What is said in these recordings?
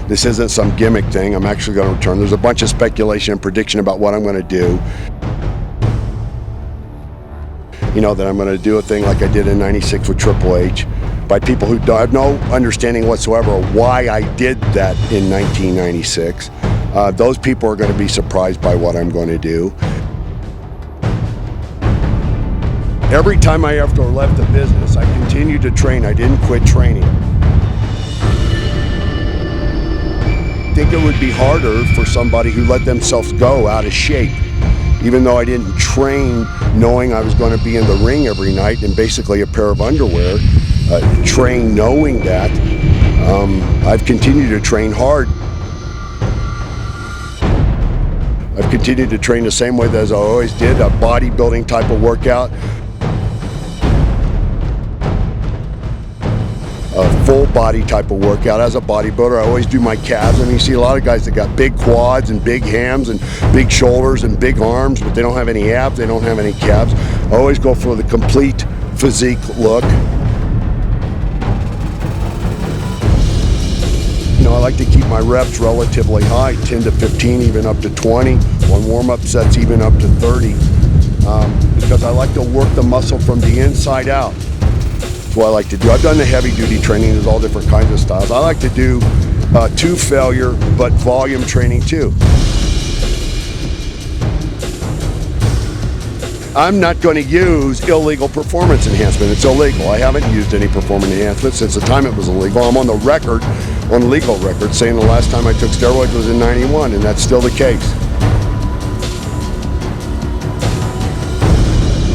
This isn't some gimmick thing. I'm actually going to return. There's a bunch of speculation and prediction about what I'm going to do. You know, that I'm going to do a thing like I did in '96 with Triple H by people who don't have no understanding whatsoever of why I did that in 1996. Those people are going to be surprised by what I'm going to do. Every time I ever left the business, I continued to train. I didn't quit training. I think it would be harder for somebody who let themselves go out of shape. Even though I didn't train knowing I was going to be in the ring every night in basically a pair of underwear, train knowing that, I've continued to train hard. I've continued to train the same way as I always did, a bodybuilding type of workout. A full body type of workout. As a bodybuilder, I always do my calves. I mean, you see a lot of guys that got big quads and big hams and big shoulders and big arms, but they don't have any abs, they don't have any calves. I always go for the complete physique look. You know, I like to keep my reps relatively high, 10 to 15, even up to 20. On warm-up sets, even up to 30, because I like to work the muscle from the inside out. That's what I like to do. I've done the heavy-duty training. There's all different kinds of styles. I like to do to failure, but volume training too. I'm not going to use illegal performance enhancement. It's illegal. I haven't used any performance enhancement since the time it was illegal. I'm on the record, on legal record, saying the last time I took steroids was in '91, and that's still the case.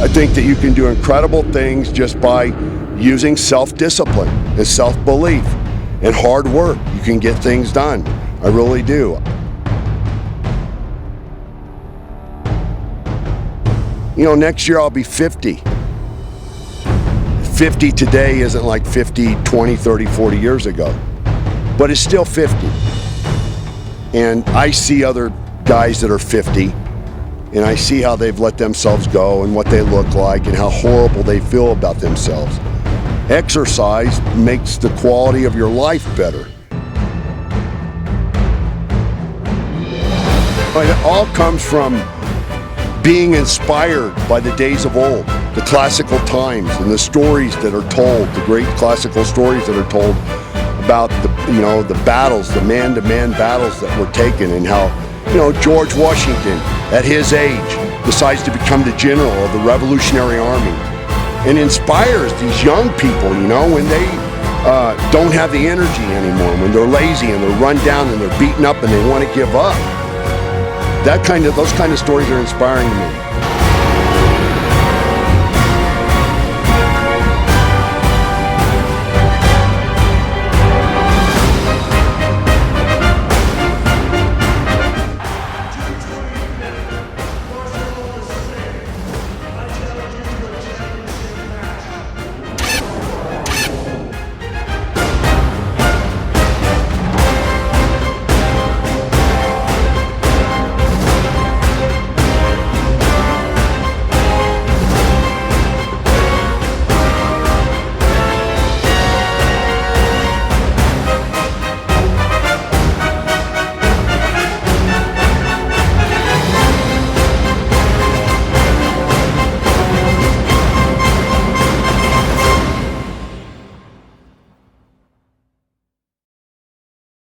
I think that you can do incredible things just by using self-discipline and self-belief and hard work. You can get things done. I really do. You know, next year I'll be 50. 50 today isn't like 50, 20, 30, 40 years ago, but it's still 50. And I see other guys that are 50, and I see how they've let themselves go and what they look like and how horrible they feel about themselves. Exercise makes the quality of your life better. But it all comes from being inspired by the days of old, the classical times and the stories that are told, the great classical stories that are told about the battles, the man-to-man battles that were taken, and how, George Washington at his age decides to become the general of the Revolutionary Army and inspires these young people, when they don't have the energy anymore, when they're lazy and they're run down and they're beaten up and they want to give up. Those kind of stories are inspiring to me.